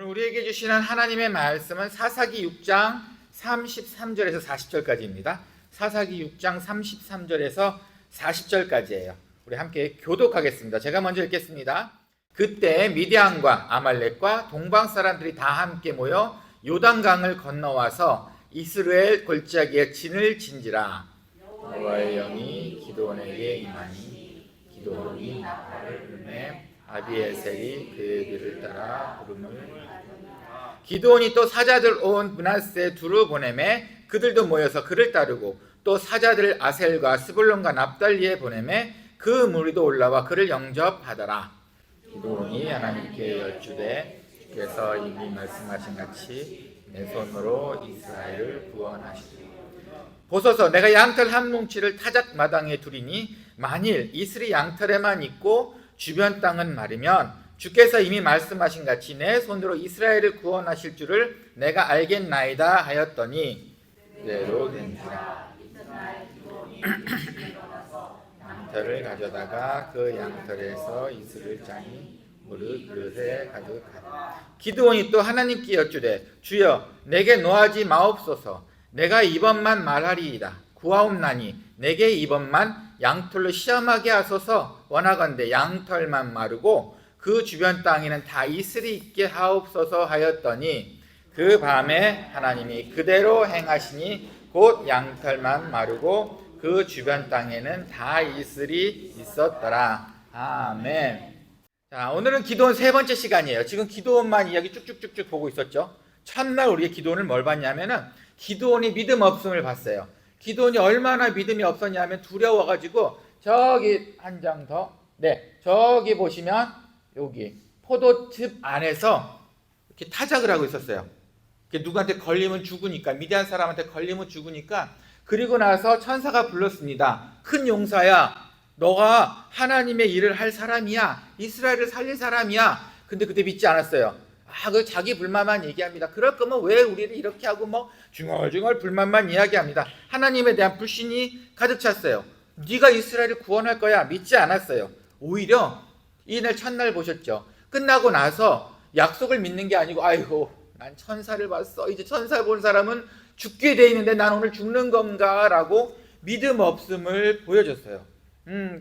오늘 우리에게 주시는 하나님의 말씀은 사사기 6장 33절에서 40절까지입니다. 사사기 6장 33절에서 40절까지예요. 우리 함께 교독하겠습니다. 제가 먼저 읽겠습니다. 그때 미디안과 아말렉과 동방 사람들이 다 함께 모여 요단강을 건너와서 이스라엘 골짜기에 진을 친지라. 여호와의 영이 기드온에게 임하니 기드온이 나팔을 불매 아비에셀이 그의 뒤를 따라 부름을 기드온이 또 사자들 온 므낫세 두루 보내매 그들도 모여서 그를 따르고 또 사자들 아셀과 스불론과 납달리에 보내매 그 무리도 올라와 그를 영접하더라. 기드온이 하나님께 여쭈되 주께서 이미 말씀하신 같이 내 손으로 이스라엘을 구원하시리라. 보소서 내가 양털 한 뭉치를 타작 마당에 두리니 만일 이슬이 양털에만 있고 주변 땅은 마르면 주께서 이미 말씀하신 같이 내 손으로 이스라엘을 구원하실 줄을 내가 알겠나이다 하였더니 그대로 된지라. 양털을 가져다가 그 양털에서 이슬을 짜니 물을 그릇에 가득하다. 기드온이 또 하나님께 여쭈되 주여 내게 노하지 마옵소서. 내가 이번만 말하리이다. 구하옵나니 내게 이번만 양털로 시험하게 하소서. 원하건대 양털만 마르고 그 주변 땅에는 다 이슬이 있게 하옵소서 하였더니 그 밤에 하나님이 그대로 행하시니 곧 양털만 마르고 그 주변 땅에는 다 이슬이 있었더라. 아멘. 자, 오늘은 기도원 세 번째 시간이에요. 지금 기도원만 이야기 쭉쭉쭉쭉 보고 있었죠. 첫날 우리의 기도원을 뭘 봤냐면은 기드온이 믿음 없음을 봤어요. 기드온이 얼마나 믿음이 없었냐면 두려워가지고 저기 한 장 더, 저기 보시면 여기 포도즙 안에서 이렇게 타작을 하고 있었어요. 누구한테 걸리면 죽으니까, 미디안 사람한테 걸리면 죽으니까. 그리고 나서 천사가 불렀습니다. 큰 용사야, 너가 하나님의 일을 할 사람이야. 이스라엘을 살릴 사람이야. 근데 그때 믿지 않았어요. 그 자기 불만만 얘기합니다. 그럴 거면 왜 우리를 이렇게 하고 뭐 중얼중얼 불만만 이야기합니다. 하나님에 대한 불신이 가득 찼어요. 네가 이스라엘을 구원할 거야. 믿지 않았어요. 오히려 이날 첫날 보셨죠. 끝나고 나서 약속을 믿는 게 아니고 아이고 난 천사를 봤어. 이제 천사 본 사람은 죽게 돼 있는데 난 오늘 죽는 건가 라고 믿음 없음을 보여줬어요.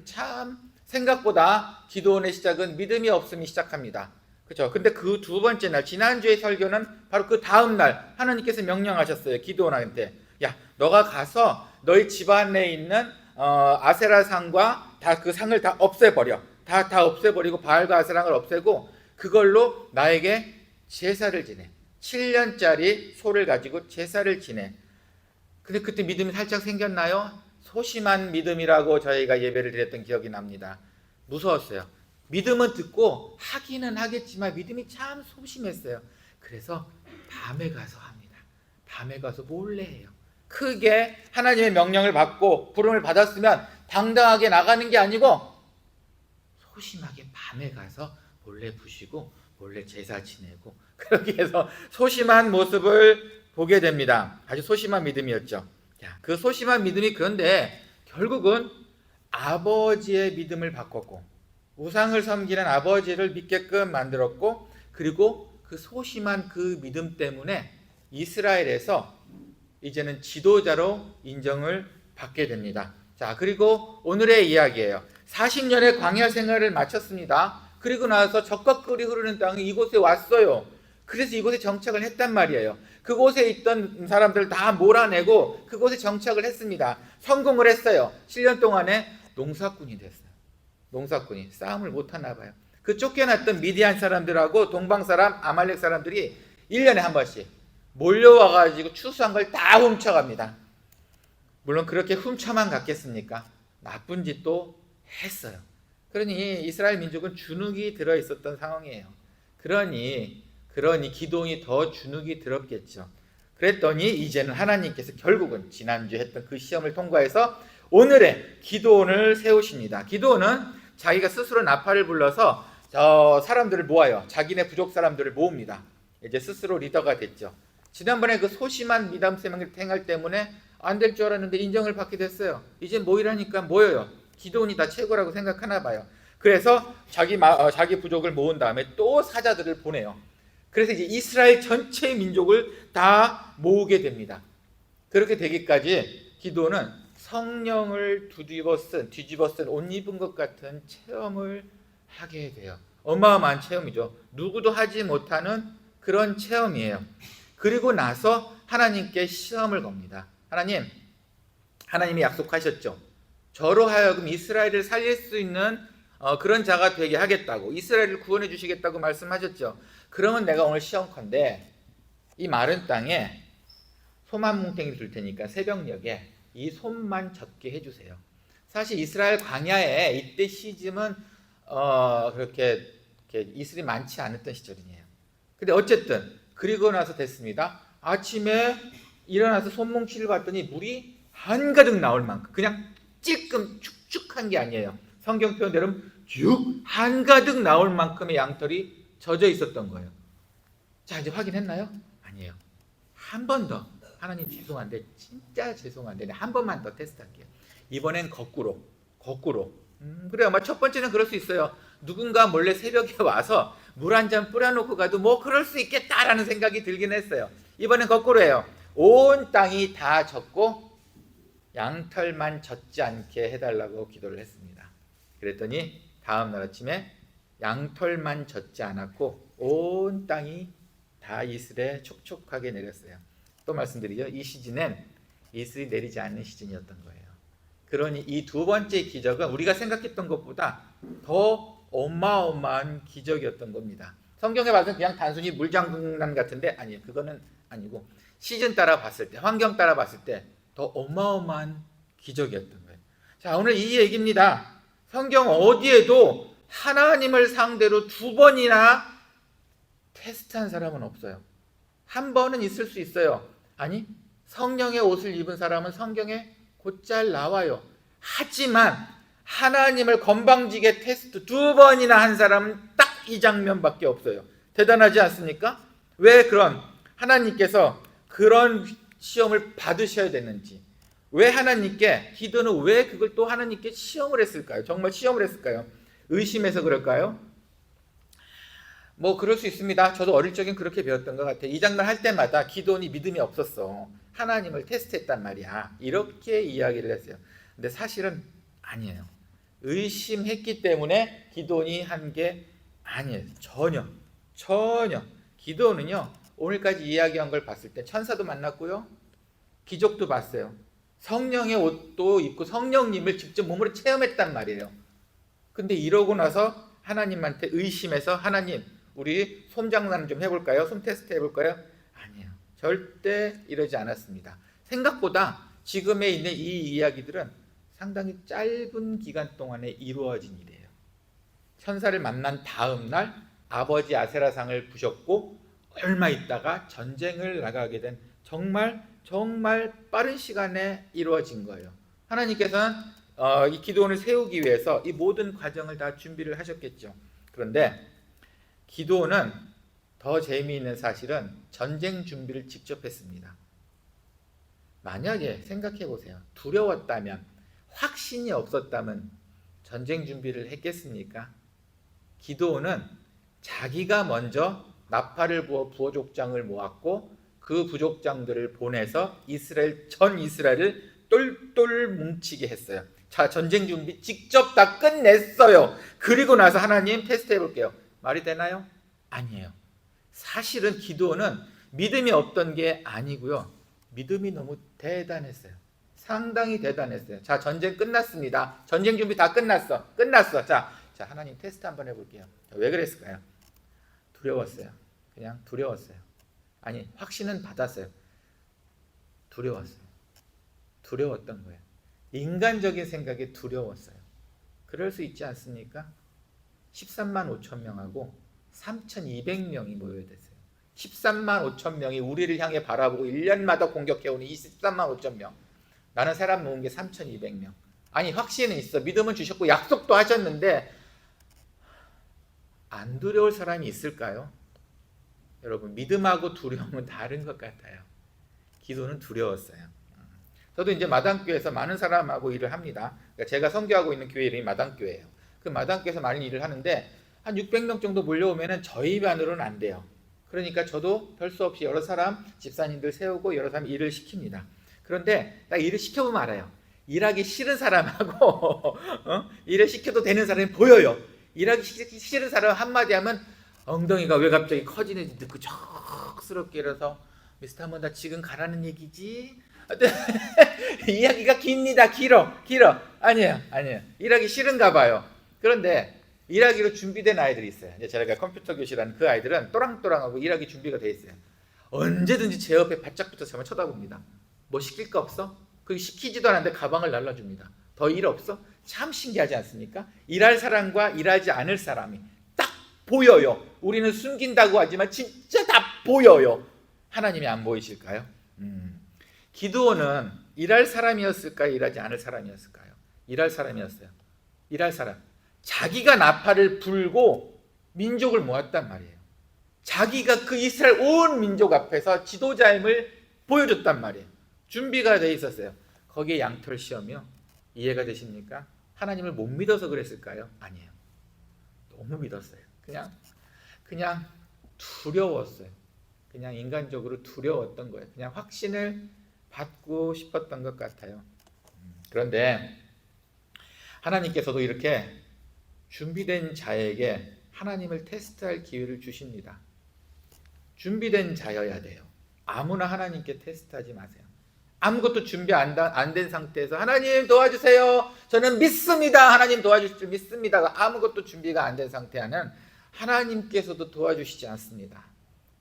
참 생각보다 기도원의 시작은 믿음이 없음이 시작합니다. 그렇죠. 근데 그 두 번째 날, 지난주의 설교는 바로 그 다음 날 하나님께서 명령하셨어요. 기드온한테. 야, 너가 가서 너희 집안에 있는 아세라 상과 다 그 상을 다 없애버려. 다 없애버리고 바알과 아세라를 없애고 그걸로 나에게 제사를 지내. 7년짜리 소를 가지고 제사를 지내. 근데 그때 믿음이 살짝 생겼나요? 소심한 믿음이라고 저희가 예배를 드렸던 기억이 납니다. 무서웠어요. 믿음은 듣고 하기는 하겠지만 믿음이 참 소심했어요. 그래서 밤에 가서 합니다. 밤에 가서 몰래 해요. 크게 하나님의 명령을 받고 부름을 받았으면 당당하게 나가는 게 아니고 소심하게 밤에 가서 몰래 부시고 몰래 제사 지내고 그렇게 해서 소심한 모습을 보게 됩니다. 아주 소심한 믿음이었죠. 그 소심한 믿음이 그런데 결국은 아버지의 믿음을 바꿨고 우상을 섬기는 아버지를 믿게끔 만들었고 그리고 그 소심한 그 믿음 때문에 이스라엘에서 이제는 지도자로 인정을 받게 됩니다. 자, 그리고 오늘의 이야기예요. 40년의 광야 생활을 마쳤습니다. 그리고 나서 적과 꿀이 흐르는 땅이 이곳에 왔어요. 그래서 이곳에 정착을 했단 말이에요. 그곳에 있던 사람들을 다 몰아내고 그곳에 정착을 했습니다. 성공을 했어요. 7년 동안에 농사꾼이 됐어요. 농사꾼이 싸움을 못하나 봐요. 그 쫓겨났던 미디안 사람들하고 동방 사람, 아말렉 사람들이 1년에 한 번씩 몰려와가지고 추수한 걸 다 훔쳐갑니다. 물론 그렇게 훔쳐만 갔겠습니까? 나쁜 짓도 했어요. 그러니 이스라엘 민족은 주눅이 들어있었던 상황이에요. 그러니 기도원이 더 주눅이 들었겠죠. 그랬더니 이제는 하나님께서 결국은 지난주에 했던 그 시험을 통과해서 오늘의 기도원을 세우십니다. 기도원은 자기가 스스로 나팔을 불러서 사람들을 모아요. 자기네 부족 사람들을 모읍니다. 이제 스스로 리더가 됐죠. 지난번에 그 소심한 믿음 생활 때문에 안 될 줄 알았는데 인정을 받게 됐어요. 이제 모이라니까 모여요. 기도원이 다 최고라고 생각하나 봐요. 그래서 자기 부족을 모은 다음에 또 사자들을 보내요. 그래서 이제 이스라엘 전체 민족을 다 모으게 됩니다. 그렇게 되기까지 기도는 성령을 뒤집어 쓴 옷 입은 것 같은 체험을 하게 돼요. 어마어마한 체험이죠. 누구도 하지 못하는 그런 체험이에요. 그리고 나서 하나님께 시험을 겁니다. 하나님이 약속하셨죠. 저로 하여금 이스라엘을 살릴 수 있는 그런 자가 되게 하겠다고, 이스라엘을 구원해 주시겠다고 말씀하셨죠. 그러면 내가 오늘 시험컨대 이 마른 땅에 솜 한 뭉탱이 줄 테니까 새벽녘에 이 솜만 젖게 해주세요. 사실 이스라엘 광야에 이때 시즌은 그렇게 이슬이 많지 않았던 시절이에요. 근데 어쨌든 그리고 나서 됐습니다. 아침에 일어나서 솜뭉치를 봤더니 물이 한가득 나올 만큼, 그냥 찔끔 축축한 게 아니에요. 성경 표현대로 쭉 한가득 나올 만큼의 양털이 젖어 있었던 거예요. 자, 이제 확인했나요? 아니에요. 한 번 더. 하나님 죄송한데, 진짜 죄송한데 한 번만 더 테스트할게요. 이번엔 거꾸로. 그래요. 아마 첫 번째는 그럴 수 있어요. 누군가 몰래 새벽에 와서 물 한 잔 뿌려놓고 가도 뭐 그럴 수 있겠다라는 생각이 들긴 했어요. 이번엔 거꾸로예요. 온 땅이 다 젖고 양털만 젖지 않게 해달라고 기도를 했습니다. 그랬더니 다음날 아침에 양털만 젖지 않았고 온 땅이 다 이슬에 촉촉하게 내렸어요. 또 말씀드리죠. 이 시즌엔 이슬이 내리지 않는 시즌이었던 거예요. 그러니 이 두 번째 기적은 우리가 생각했던 것보다 더 어마어마한 기적이었던 겁니다. 성경에 봐서는 그냥 단순히 물장난 같은데 아니에요. 그거는 아니고 시즌 따라 봤을 때, 환경 따라 봤을 때 더 어마어마한 기적이었던 거예요. 자, 오늘 이 얘기입니다. 성경 어디에도 하나님을 상대로 두 번이나 테스트한 사람은 없어요. 한 번은 있을 수 있어요. 아니, 성령의 옷을 입은 사람은 성경에 곧잘 나와요. 하지만 하나님을 건방지게 테스트 두 번이나 한 사람은 딱 이 장면밖에 없어요. 대단하지 않습니까? 왜 그런 하나님께서 그런 시험을 받으셔야 되는지, 왜 하나님께, 기도는 왜 그걸 또 하나님께 시험을 했을까요? 정말 시험을 했을까요? 의심해서 그럴까요? 뭐 그럴 수 있습니다. 저도 어릴 적엔 그렇게 배웠던 것 같아요. 이 장면 할 때마다 기도원이 믿음이 없었어. 하나님을 테스트했단 말이야. 이렇게 이야기를 했어요. 근데 사실은 아니에요. 의심했기 때문에 기도원이 한 게 아니에요. 전혀. 기도원은요, 오늘까지 이야기한 걸 봤을 때 천사도 만났고요, 기적도 봤어요. 성령의 옷도 입고 성령님을 직접 몸으로 체험했단 말이에요. 근데 이러고 나서 하나님한테 의심해서 하나님, 우리 솜 장난 좀 해볼까요? 솜 테스트 해볼까요? 아니에요. 절대 이러지 않았습니다. 생각보다 지금에 있는 이 이야기들은 상당히 짧은 기간 동안에 이루어진 일이에요. 천사를 만난 다음 날 아버지 아세라상을 부셨고 얼마 있다가 전쟁을 나가게 된 정말 빠른 시간에 이루어진 거예요. 하나님께서는 이 기도원을 세우기 위해서 이 모든 과정을 다 준비를 하셨겠죠. 그런데 기도원은 더 재미있는 사실은 전쟁 준비를 직접 했습니다. 만약에 생각해 보세요. 두려웠다면, 확신이 없었다면 전쟁 준비를 했겠습니까? 기도원은 자기가 먼저 나팔을 부어 부족장을 모았고 그 부족장들을 보내서 전 이스라엘을 똘똘 뭉치게 했어요. 자, 전쟁 준비 직접 다 끝냈어요. 그리고 나서 하나님 테스트 해볼게요. 말이 되나요? 아니에요. 사실은 기도원은 믿음이 없던 게 아니고요, 믿음이 너무 대단했어요. 상당히 대단했어요. 자, 전쟁 끝났습니다. 전쟁 준비 다 끝났어. 자, 하나님 테스트 한번 해볼게요. 왜 그랬을까요? 두려웠어요. 그냥 두려웠어요. 아니, 확신은 받았어요. 두려웠던 거예요. 인간적인 생각에 두려웠어요. 그럴 수 있지 않습니까? 13만 5천 명하고 3,200명이 모여있어요. 13만 5천 명이 우리를 향해 바라보고 1년마다 공격해오는 이 13만 5천 명. 나는 사람 모은 게 3,200명. 아니, 확신은 있어. 믿음은 주셨고 약속도 하셨는데 안 두려울 사람이 있을까요? 여러분, 믿음하고 두려움은 다른 것 같아요. 기도는 두려웠어요. 저도 이제 마당교회에서 많은 사람하고 일을 합니다. 그러니까 제가 선교하고 있는 교회 이름이 마당교회예요. 그 마당교회에서 많은 일을 하는데 한 600명 정도 몰려오면은 저희 반으로는 안 돼요. 그러니까 저도 별 수 없이 여러 사람 집사님들 세우고 여러 사람 일을 시킵니다. 그런데 딱 일을 시켜보면 알아요. 일하기 싫은 사람하고 일을 시켜도 되는 사람이 보여요. 일하기 싫은 사람 한마디 하면 엉덩이가 왜 갑자기 커지는지 듣고 척스럽게 이래서 미스터 한번 나 지금 가라는 얘기지? 이야기가 깁니다. 길어. 아니에요. 일하기 싫은가 봐요. 그런데 일하기로 준비된 아이들이 있어요. 이제 제가 컴퓨터 교실하는 그 아이들은 또랑또랑하고 일하기 준비가 돼 있어요. 언제든지 제 옆에 바짝 붙어서 저만 쳐다봅니다. 뭐 시킬 거 없어? 그 시키지도 않았는데 가방을 날라줍니다. 더 일 없어? 참 신기하지 않습니까? 일할 사람과 일하지 않을 사람이 딱 보여요. 우리는 숨긴다고 하지만 진짜 다 보여요. 하나님이 안 보이실까요? 기드온은 일할 사람이었을까요? 일하지 않을 사람이었을까요? 일할 사람이었어요. 일할 사람. 자기가 나팔을 불고 민족을 모았단 말이에요. 자기가 그 이스라엘 온 민족 앞에서 지도자임을 보여줬단 말이에요. 준비가 돼 있었어요. 거기에 양털 시험이요. 이해가 되십니까? 하나님을 못 믿어서 그랬을까요? 아니에요. 너무 믿었어요. 그냥 두려웠어요. 그냥 인간적으로 두려웠던 거예요. 그냥 확신을 받고 싶었던 것 같아요. 그런데 하나님께서도 이렇게 준비된 자에게 하나님을 테스트할 기회를 주십니다. 준비된 자여야 돼요. 아무나 하나님께 테스트하지 마세요. 아무것도 준비 안 된 상태에서 하나님 도와주세요. 저는 믿습니다. 하나님 도와주실 줄 믿습니다가 아무것도 준비가 안 된 상태는 하나님께서도 도와주시지 않습니다.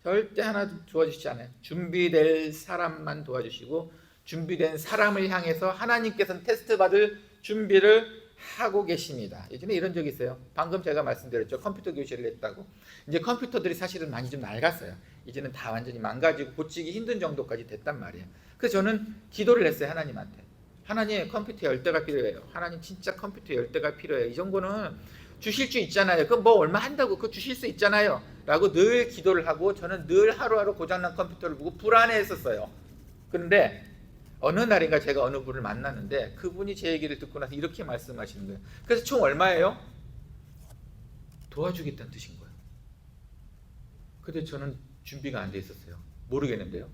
절대 하나 도와주시지 않아요. 준비될 사람만 도와주시고 준비된 사람을 향해서 하나님께서는 테스트 받을 준비를 하고 계십니다. 예전에 이런 적이 있어요. 방금 제가 말씀드렸죠. 컴퓨터 교실을 했다고. 이제 컴퓨터들이 사실은 많이 좀 낡았어요. 이제는 다 완전히 망가지고 고치기 힘든 정도까지 됐단 말이에요. 그래서 저는 기도를 했어요. 하나님한테. 하나님, 컴퓨터 10대가 필요해요. 하나님, 진짜 컴퓨터 10대가 필요해요. 이 정도는 주실 수 있잖아요. 그럼 뭐 얼마 한다고 그거 주실 수 있잖아요. 라고 늘 기도를 하고 저는 늘 하루하루 고장난 컴퓨터를 보고 불안해했었어요. 그런데 어느 날인가 제가 어느 분을 만났는데 그분이 제 얘기를 듣고 나서 이렇게 말씀하시는 거예요. 그래서 총 얼마예요? 도와주겠다는 뜻인 거예요. 근데 저는 준비가 안 돼 있었어요. 모르겠는데요.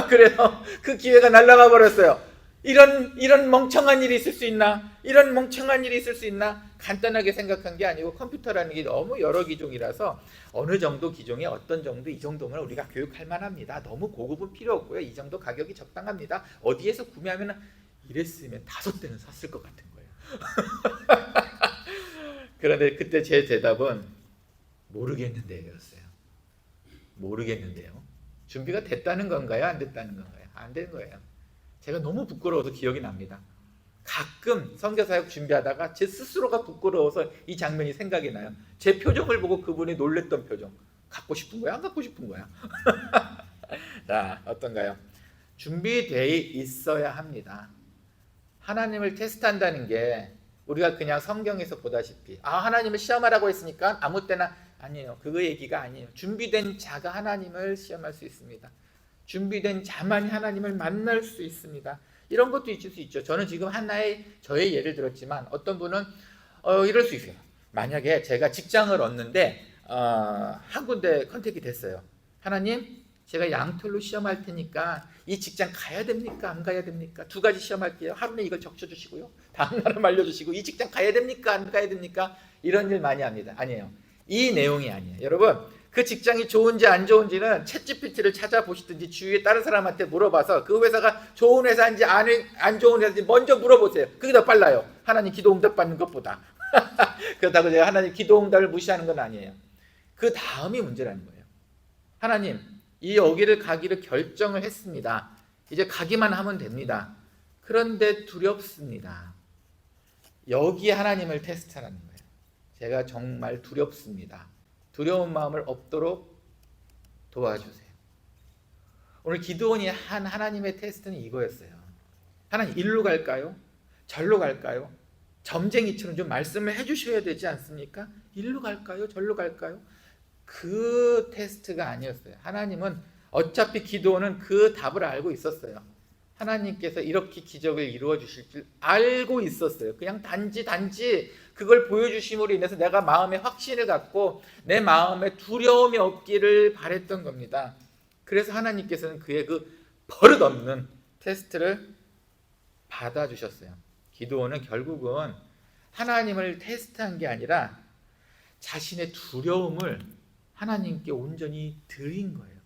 그래서 그 기회가 날아가 버렸어요. 이런 멍청한 일이 있을 수 있나? 이런 멍청한 일이 있을 수 있나? 간단하게 생각한 게 아니고 컴퓨터라는 게 너무 여러 기종이라서 어느 정도 기종에 어떤 정도 이 정도면 우리가 교육할 만합니다. 너무 고급은 필요 없고요. 이 정도 가격이 적당합니다. 어디에서 구매하면 이랬으면 5대는 샀을 것 같은 거예요. 그런데 그때 제 대답은 모르겠는데였어요. 모르겠는데요. 준비가 됐다는 건가요? 안 됐다는 건가요? 안 된 거예요. 제가 너무 부끄러워서 기억이 납니다. 가끔 선교사역 준비하다가 제 스스로가 부끄러워서 이 장면이 생각이 나요. 제 표정을 보고 그분이 놀랬던 표정. 갖고 싶은 거야? 안 갖고 싶은 거야? 자, 어떤가요? 준비되어 있어야 합니다. 하나님을 테스트한다는 게 우리가 그냥 성경에서 보다시피 하나님을 시험하라고 했으니까 아무 때나 아니에요. 그거 얘기가 아니에요. 준비된 자가 하나님을 시험할 수 있습니다. 준비된 자만이 하나님을 만날 수 있습니다. 이런 것도 있을 수 있죠. 저는 지금 하나의 저의 예를 들었지만 어떤 분은 이럴 수 있어요. 만약에 제가 직장을 얻는데 한 군데 컨택이 됐어요. 하나님, 제가 양털로 시험할 테니까 이 직장 가야 됩니까? 안 가야 됩니까? 2가지 시험할게요. 하루는 이걸 적셔주시고요. 다음 날은 말려주시고 이 직장 가야 됩니까? 안 가야 됩니까? 이런 일 많이 합니다. 아니에요. 이 내용이 아니에요. 여러분, 그 직장이 좋은지 안 좋은지는 챗GPT를 찾아보시든지 주위에 다른 사람한테 물어봐서 그 회사가 좋은 회사인지 안 좋은 회사인지 먼저 물어보세요. 그게 더 빨라요. 하나님 기도 응답 받는 것보다. 그렇다고 제가 하나님 기도 응답을 무시하는 건 아니에요. 그 다음이 문제라는 거예요. 하나님, 여기를 가기를 결정을 했습니다. 이제 가기만 하면 됩니다. 그런데 두렵습니다. 여기에 하나님을 테스트하는 거예요. 제가 정말 두렵습니다. 두려운 마음을 없도록 도와주세요. 오늘 기드온이 한 하나님의 테스트는 이거였어요. 하나님, 일로 갈까요? 절로 갈까요? 점쟁이처럼 좀 말씀을 해주셔야 되지 않습니까? 일로 갈까요? 절로 갈까요? 그 테스트가 아니었어요. 하나님은 어차피 기드온은 그 답을 알고 있었어요. 하나님께서 이렇게 기적을 이루어 주실 줄 알고 있었어요. 그냥 단지 그걸 보여주심으로 인해서 내가 마음에 확신을 갖고 내 마음에 두려움이 없기를 바랬던 겁니다. 그래서 하나님께서는 그의 그 버릇없는 테스트를 받아주셨어요. 기드온은 결국은 하나님을 테스트한 게 아니라 자신의 두려움을 하나님께 온전히 드린 거예요.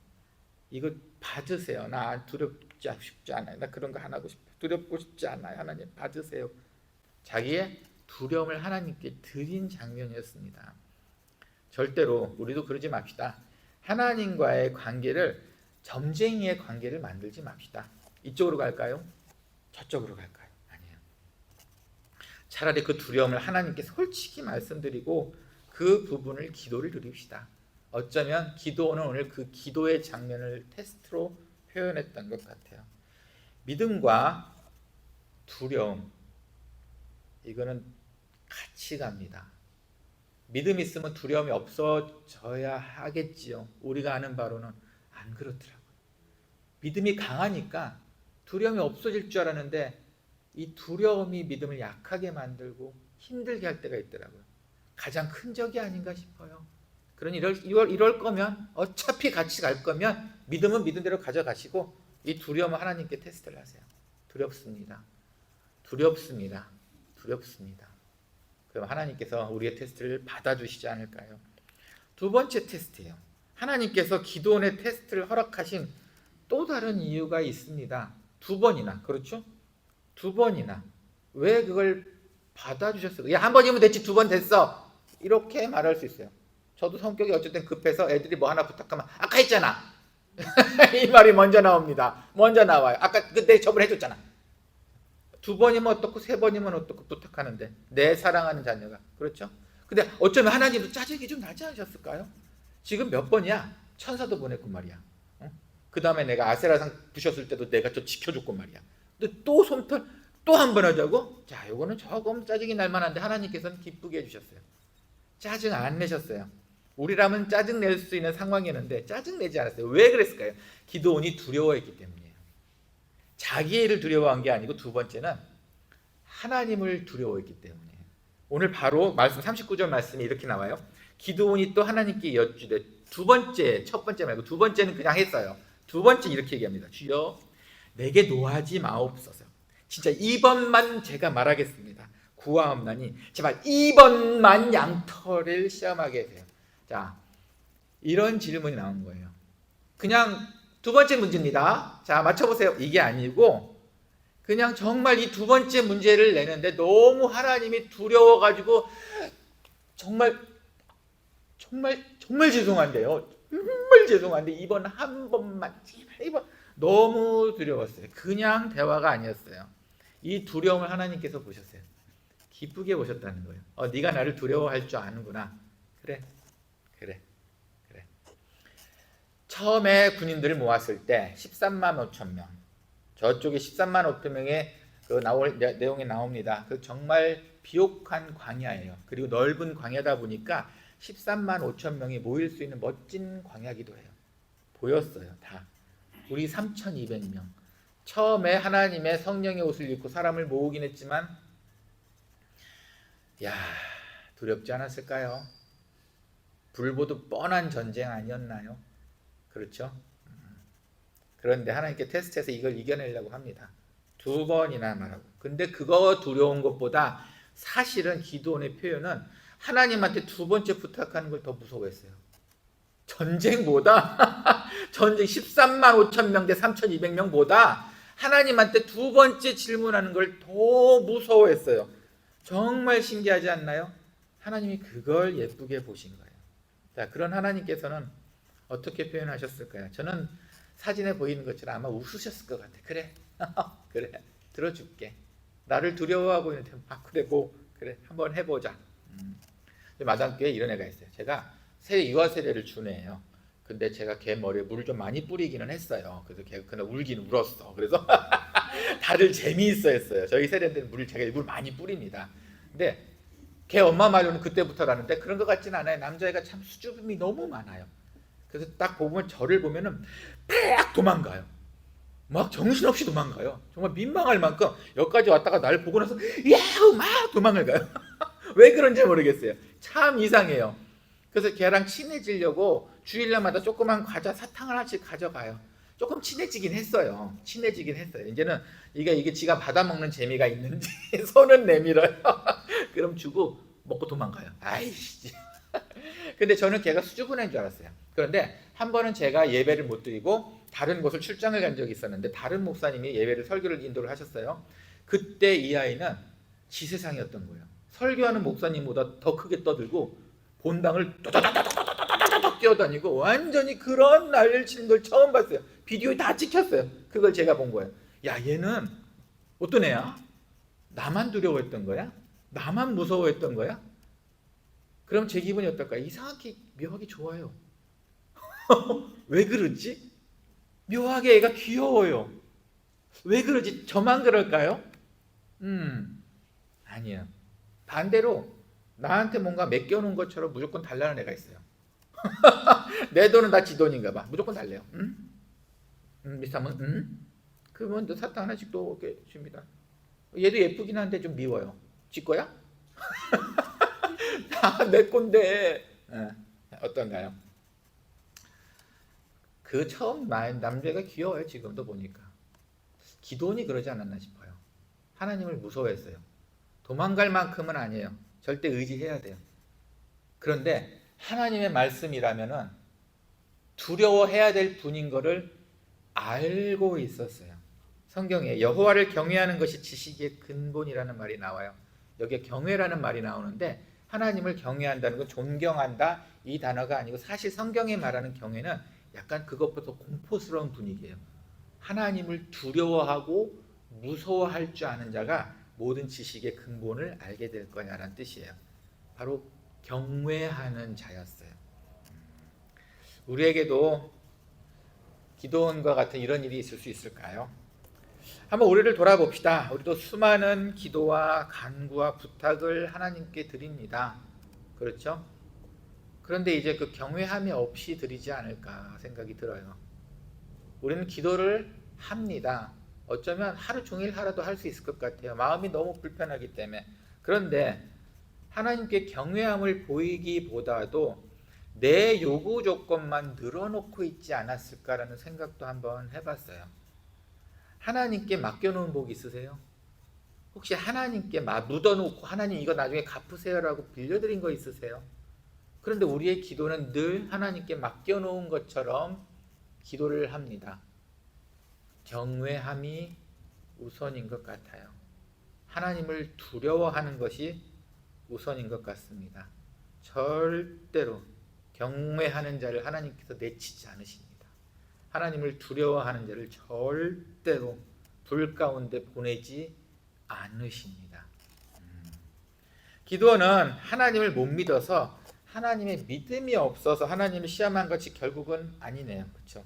이거 받으세요. 나 두렵지 싶지 않아요. 나 그런 거 안 하고 싶어요. 두렵고 싶지 않아요. 하나님 받으세요. 자기의 두려움을 하나님께 드린 장면이었습니다. 절대로 우리도 그러지 맙시다. 하나님과의 관계를 점쟁이의 관계를 만들지 맙시다. 이쪽으로 갈까요? 저쪽으로 갈까요? 아니에요. 차라리 그 두려움을 하나님께 솔직히 말씀드리고 그 부분을 기도를 드립시다. 어쩌면 기도는 오늘 그 기도의 장면을 테스트로 표현했던 것 같아요. 믿음과 두려움, 이거는 같이 갑니다. 믿음이 있으면 두려움이 없어져야 하겠지요. 우리가 아는 바로는 안 그렇더라고요. 믿음이 강하니까 두려움이 없어질 줄 알았는데 이 두려움이 믿음을 약하게 만들고 힘들게 할 때가 있더라고요. 가장 큰 적이 아닌가 싶어요. 그러니 이럴 거면 어차피 같이 갈 거면 믿음은 믿음대로 가져가시고 이 두려움은 하나님께 테스트를 하세요. 두렵습니다. 두렵습니다. 두렵습니다. 그럼 하나님께서 우리의 테스트를 받아주시지 않을까요? 두 번째 테스트예요. 하나님께서 기도원의 테스트를 허락하신 또 다른 이유가 있습니다. 두 번이나, 그렇죠? 두 번이나. 왜 그걸 받아주셨어요? 야, 한 번이면 됐지, 두 번 됐어. 이렇게 말할 수 있어요. 저도 성격이 어쨌든 급해서 애들이 뭐 하나 부탁하면 아까 했잖아. 이 말이 먼저 나옵니다. 먼저 나와요. 아까 그때 저번에 해줬잖아. 두 번이면 어떻고 세 번이면 어떻고 부탁하는데 내 사랑하는 자녀가, 그렇죠? 근데 어쩌면 하나님도 짜증이 좀 나지 않으셨을까요? 지금 몇 번이야? 천사도 보냈고 말이야. 그 다음에 내가 아세라상 부셨을 때도 내가 또 지켜줬고 말이야. 근데 또 솜털 또 한 번 하자고? 자, 요거는 조금 짜증이 날 만한데 하나님께서는 기쁘게 해주셨어요. 짜증 안 내셨어요. 우리라면 짜증 낼 수 있는 상황이었는데 짜증 내지 않았어요. 왜 그랬을까요? 기드온이 두려워했기 때문이에요. 자기 일을 두려워한 게 아니고 두 번째는 하나님을 두려워했기 때문이에요. 오늘 바로 말씀 39절 말씀이 이렇게 나와요. 기드온이 또 하나님께 여쭈되, 두 번째, 첫 번째 말고 두 번째는 그냥 했어요. 두 번째 이렇게 얘기합니다. 주여 내게 노하지 마옵소서. 진짜 이번만 제가 말하겠습니다. 구하옵나니 제발 이번만 양털을 시험하게 해주세요. 자, 이런 질문이 나온 거예요. 그냥 두 번째 문제입니다. 자, 맞춰보세요. 이게 아니고 그냥 정말 이 두 번째 문제를 내는데 너무 하나님이 두려워가지고 정말 죄송한데요. 정말 죄송한데 이번 한 번만, 이번 너무 두려웠어요. 그냥 대화가 아니었어요. 이 두려움을 하나님께서 보셨어요. 기쁘게 보셨다는 거예요. 네가 나를 두려워할 줄 아는구나. 그래. 처음에 군인들을 모았을 때 13만 5천 명. 저쪽에 13만 5천 명의 그 내용이 나옵니다. 그 정말 비옥한 광야예요. 그리고 넓은 광야다 보니까 13만 5천 명이 모일 수 있는 멋진 광야기도 해요. 보였어요, 다. 우리 3,200명. 처음에 하나님의 성령의 옷을 입고 사람을 모으긴 했지만, 야, 두렵지 않았을까요? 불보듯 뻔한 전쟁 아니었나요? 그렇죠? 그런데 하나님께 테스트해서 이걸 이겨내려고 합니다. 두 번이나 말하고. 근데 그거 두려운 것보다 사실은 기드온의 표현은 하나님한테 두 번째 부탁하는 걸 더 무서워했어요. 전쟁보다 전쟁 13만 5천 명 대 3,200명보다 하나님한테 두 번째 질문하는 걸 더 무서워했어요. 정말 신기하지 않나요? 하나님이 그걸 예쁘게 보신 거예요. 자, 그런 하나님께서는 어떻게 표현하셨을까요? 저는 사진에 보이는 것처럼 아마 웃으셨을 것 같아요. 그래, 그래, 들어줄게. 나를 두려워하고 있는데, 그래, 그래, 한번 해보자. 마당교회에 이런 애가 있어요. 제가 유아 세례를 준 애예요. 근데 제가 걔 머리에 물을 좀 많이 뿌리기는 했어요. 그래서 걔가 그날 울기는 울었어. 그래서 다들 재미있어 했어요. 저희 세례들은 제가 물 많이 뿌립니다. 근데 걔 엄마 말로는 그때부터라는데 그런 것 같지는 않아요. 남자애가 참 수줍음이 너무 많아요. 그래서 딱 보면 저를 보면은 팍 도망가요. 막 정신없이 도망가요. 정말 민망할 만큼 여기까지 왔다가 날 보고 나서 야우 막 도망을 가요. 왜 그런지 모르겠어요. 참 이상해요. 그래서 걔랑 친해지려고 주일날마다 조그만 과자 사탕을 하나씩 가져가요. 조금 친해지긴 했어요. 이제는 이게 지가 받아먹는 재미가 있는지 손은 내밀어요. 그럼 주고 먹고 도망가요. 아이씨. 근데 저는 걔가 수줍은 줄 알았어요. 그런데 한 번은 제가 예배를 못 드리고 다른 곳을 출장을 간 적이 있었는데 다른 목사님이 예배를 설교를 인도를 하셨어요. 그때 이 아이는 지세상이었던 거예요. 설교하는 목사님보다 더 크게 떠들고 본당을 또다다다다다다다닥 뛰어다니고 완전히 그런 난리를 치는 걸 처음 봤어요. 비디오에 다 찍혔어요. 그걸 제가 본 거예요. 야, 얘는 어떤 애야? 나만 두려워했던 거야? 나만 무서워했던 거야? 그럼 제 기분이 어떨까? 이상하게 묘하게 좋아요. 왜 그러지? 묘하게 애가 귀여워요. 왜 그러지? 저만 그럴까요? 아니에요. 반대로 나한테 뭔가 맡겨놓은 것처럼 무조건 달라는 애가 있어요. 내 돈은 다 지 돈인가 봐. 무조건 달래요. 비슷하면 그러면 또 사탕 하나씩 또 이렇게 줍니다. 얘도 예쁘긴 한데 좀 미워요. 지 거야? 다 내 건데. 어떤가요? 그 처음 남자가 귀여워요. 지금도 보니까. 기도원이 그러지 않았나 싶어요. 하나님을 무서워했어요. 도망갈 만큼은 아니에요. 절대 의지해야 돼요. 그런데 하나님의 말씀이라면은 두려워해야 될 분인 거를 알고 있었어요. 성경에 여호와를 경외하는 것이 지식의 근본이라는 말이 나와요. 여기에 경외라는 말이 나오는데 하나님을 경외한다는 건 존경한다 이 단어가 아니고 사실 성경에 말하는 경외는 약간 그것보다 공포스러운 분위기예요. 하나님을 두려워하고 무서워할 줄 아는 자가 모든 지식의 근본을 알게 될 거냐라는 뜻이에요. 바로 경외하는 자였어요. 우리에게도 기도원과 같은 이런 일이 있을 수 있을까요? 한번 우리를 돌아봅시다. 우리도 수많은 기도와 간구와 부탁을 하나님께 드립니다. 그렇죠? 그런데 이제 그 경외함이 없이 드리지 않을까 생각이 들어요. 우리는 기도를 합니다. 어쩌면 하루 종일 하라도 할 수 있을 것 같아요. 마음이 너무 불편하기 때문에. 그런데 하나님께 경외함을 보이기보다도 내 요구 조건만 늘어놓고 있지 않았을까라는 생각도 한번 해봤어요. 하나님께 맡겨놓은 복 있으세요? 혹시 하나님께 묻어놓고 하나님 이거 나중에 갚으세요라고 빌려드린 거 있으세요? 그런데 우리의 기도는 늘 하나님께 맡겨놓은 것처럼 기도를 합니다. 경외함이 우선인 것 같아요. 하나님을 두려워하는 것이 우선인 것 같습니다. 절대로 경외하는 자를 하나님께서 내치지 않으십니다. 하나님을 두려워하는 자를 절대로 불 가운데 보내지 않으십니다. 기도원은 하나님을 못 믿어서 하나님의 믿음이 없어서 하나님을 시험한 것이 결국은 아니네요. 그렇죠?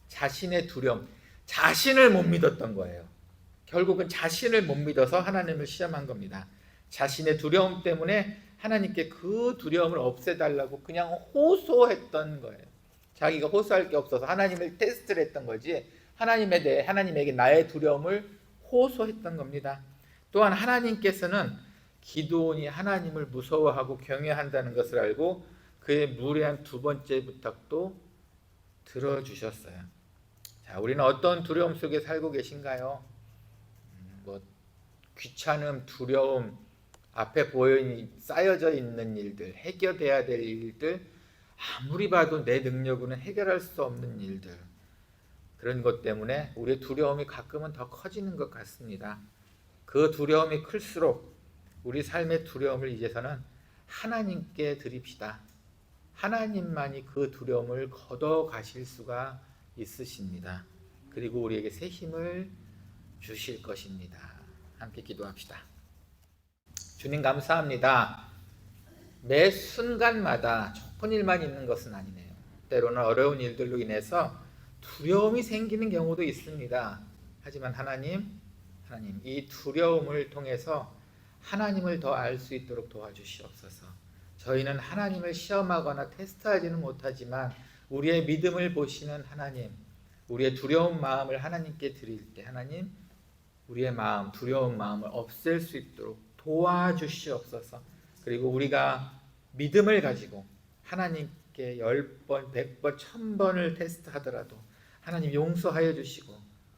자신의 두려움, 자신을 못 믿었던 거예요. 결국은 자신을 못 믿어서 하나님을 시험한 겁니다. 자신의 두려움 때문에 하나님께 그 두려움을 없애달라고 그냥 호소했던 거예요. 자기가 호소할 게 없어서 하나님을 테스트를 했던 거지 하나님에게 나의 두려움을 호소했던 겁니다. 또한 하나님께서는 기드온이 하나님을 무서워하고 경외한다는 것을 알고 그의 무례한 두 번째 부탁도 들어주셨어요. 자, 우리는 어떤 두려움 속에 살고 계신가요? 귀찮음, 두려움, 앞에 쌓여져 있는 일들, 해결돼야 될 일들, 아무리 봐도 내 능력으로는 해결할 수 없는 일들, 그런 것 때문에 우리의 두려움이 가끔은 더 커지는 것 같습니다. 그 두려움이 클수록 우리 삶의 두려움을 이제서는 하나님께 드립시다. 하나님만이 그 두려움을 걷어 가실 수가 있으십니다. 그리고 우리에게 새 힘을 주실 것입니다. 함께 기도합시다. 주님 감사합니다. 매 순간마다 좋은 일만 있는 것은 아니네요. 때로는 어려운 일들로 인해서 두려움이 생기는 경우도 있습니다. 하지만 하나님 이 두려움을 통해서 하나님을 더 알 수 있도록 도와주시옵소서. 저희는 하나님을 시험하거나 테스트하지는 못하지만 우리의 믿음을 보시는 하나님, 우리의 두려운 마음을 하나님께 드릴 때 하나님 우리의 마음, 두려운 마음을 없앨 수 있도록 도와주시옵소서. 그리고 우리가 믿음을 가지고 하나님께 10번, 100번, 1000번을 테스트하더라도 하나님 용서하여 주시고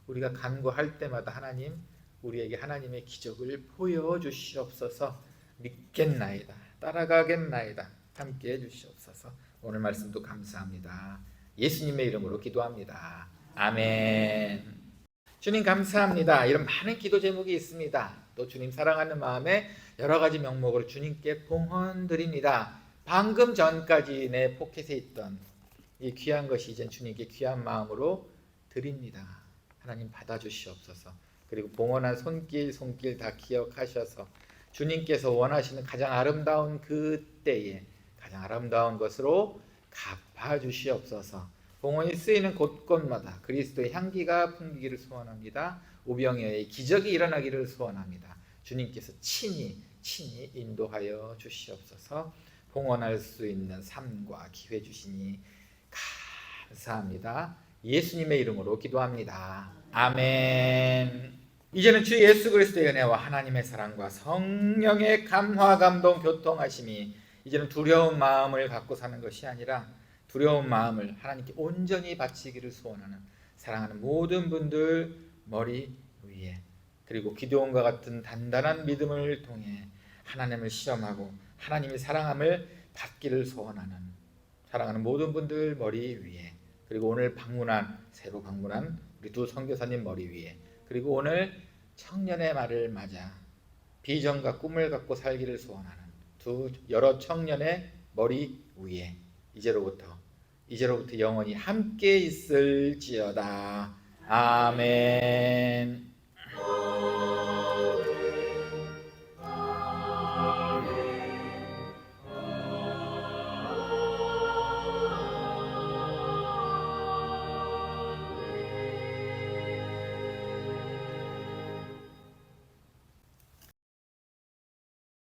우리가 간구할 때마다 하나님 우리에게 하나님의 기적을 보여주시옵소서. 믿겠나이다. 따라가겠나이다. 함께해 주시옵소서. 오늘 말씀도 감사합니다. 예수님의 이름으로 기도합니다. 아멘. 주님 감사합니다. 이런 많은 기도 제목이 있습니다. 또 주님 사랑하는 마음에 여러 가지 명목으로 주님께 봉헌드립니다. 방금 전까지 내 포켓에 있던 이 귀한 것이 이제 주님께 귀한 마음으로 드립니다. 하나님 받아주시옵소서. 그리고 봉헌한 손길 다 기억하셔서 주님께서 원하시는 가장 아름다운 그때에 가장 아름다운 것으로 갚아주시옵소서. 봉헌이 쓰이는 곳곳마다 그리스도의 향기가 풍기기를 소원합니다. 오병이어의 기적이 일어나기를 소원합니다. 주님께서 친히 인도하여 주시옵소서. 봉헌할 수 있는 삶과 기회 주시니 감사합니다. 예수님의 이름으로 기도합니다. 아멘. 이제는 주 예수 그리스도의 은혜와 하나님의 사랑과 성령의 감화 감동 교통하심이 이제는 두려운 마음을 갖고 사는 것이 아니라 두려운 마음을 하나님께 온전히 바치기를 소원하는 사랑하는 모든 분들 머리 위에 그리고 기드온과 같은 단단한 믿음을 통해 하나님을 시험하고 하나님의 사랑함을 받기를 소원하는 사랑하는 모든 분들 머리 위에 그리고 오늘 새로 방문한 우리 두 선교사님 머리 위에 그리고 오늘 청년의 말을 맞아 비전과 꿈을 갖고 살기를 소원하는 여러 청년의 머리 위에 이제로부터 영원히 함께 있을지어다. 아멘.